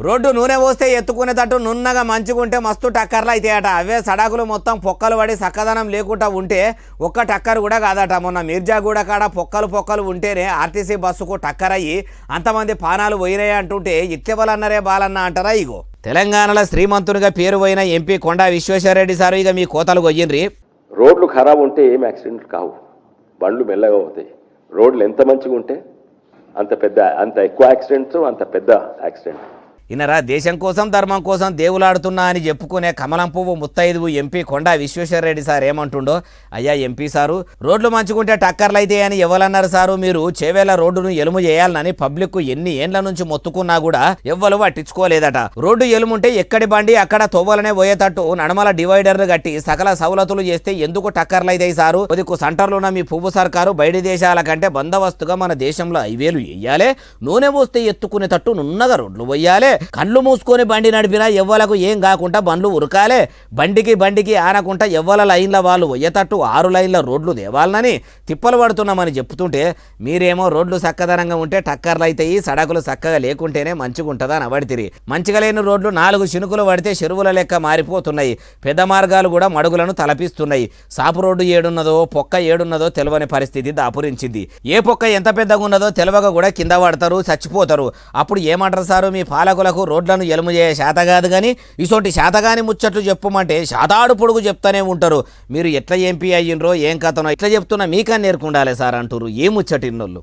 Road నూనె పోస్తే ఎత్తుకునేటట్టు నున్నగా మంచుకుంటే మస్తు టక్కర్లు అవుతాయట. అవే సడాకులు మొత్తం పొక్కలు పడి సక్కదనం లేకుండా ఉంటే ఒక్క టక్కర్ కూడా కాదట. మొన్న మిర్జాగూడ కాడ పొక్కలు ఉంటేనే ఆర్టీసీ బస్సుకు టక్కర్ అయ్యి అంతమంది పానాలు పోయినాయి అంటుంటే ఇట్లెవలన్నరే బాలన్న అంటారా. ఇగో తెలంగాణలో శ్రీమంతునిగా పేరు పోయిన ఎంపీ కొండా విశ్వేశ్వరరెడ్డి సారు ఇక మీ కోతలు కొయ్యిండ్రి. రోడ్లు ఖరాబ్ ఉంటే ఏం యాక్సిడెంట్ కావు, బండ్లు మెల్లగా అవుతాయి. రోడ్లు ఎంత మంచిగా ఉంటే అంత ఎక్కువ యాక్సిడెంట్స్, అంత పెద్ద యాక్సిడెంట్. ఇనరా దేశం కోసం ధర్మం కోసం దేవులాడుతున్నా అని చెప్పుకునే కమలం పువ్వు ముత్తైదువు ఎంపీ కొండా విశ్వేశ్వరరెడ్డి సార్ ఏమంటుండో. అయ్యా ఎంపీ సారు, రోడ్లు మంచుకుంటే టక్కర్లు అయితే అని ఎవరన్నారు సారు? మీరు చేవేల రోడ్డును ఎలుము చేయాలని పబ్లిక్ ఎన్ని ఏండ్ల నుంచి మొత్తుకున్నా కూడా ఎవ్వరు పట్టించుకోలేదట. రోడ్డు ఎలుముంటే ఎక్కడి బండి అక్కడ తోవలనే పోయేటట్టు నడమల డివైడర్లు కట్టి సకల సవలతులు చేస్తే ఎందుకు టక్కర్లు అయితే సారు? కొద్దికు సెంటర్లోన మీ పువ్వు సర్కారు బయటి దేశాల కంటే బందోబస్తుగా మన దేశంలో హైవేలు వేయాలి, నూనె పోస్తే ఎత్తుకునేటట్టు నున్నగా రోడ్లు పోయాలి, కళ్ళు మూసుకొని బండి నడిపినా ఎవ్వలకు ఏం కాకుండా బండ్లు ఉరకాలే, బండికి ఆనకుండా ఎవ్వల లైన్ల వాళ్ళు పోయేటట్టు 6 లైన్ల రోడ్లు దేవాలనని తిప్పలు పడుతున్నామని చెప్తుంటే మీరేమో రోడ్లు చక్కదనంగా ఉంటే టక్కర్లు అవుతాయి, సడకులు చక్కగా లేకుంటేనే మంచిగుంటుందా అని అవడితిరి. మంచిగా లేని రోడ్లు 4 చినుకులు పడితే చెరువుల లెక్క మారిపోతున్నాయి. పెద్ద మార్గాలు కూడా మడుగులను తలపిస్తున్నాయి. సాపు రోడ్డు ఏడున్నదో పొక్క ఏడున్నదో తెలియని పరిస్థితి దాపురించింది. ఏ పొక్క ఎంత పెద్దగా ఉన్నదో తెలియక కూడా కింద పడతారు, చచ్చిపోతారు. అప్పుడు ఏమంటారు సారు? మీ పాలకులకు రోడ్లను ఎలుము చేయ శాత కాదు కానీ ఇసోటి శాతగాని ముచ్చట్లు చెప్పమంటే శాతాడు పొడుగు చెప్తానే ఉంటారు. మీరు ఎట్లా ఎంపీ అయ్యిండ్రో ఏం కథనో ఇట్లా చెప్తున్నా మీకన్నా నేర్కుండాలి సార్ అంటారు. ఏ ముచ్చటిన్నోళ్ళు.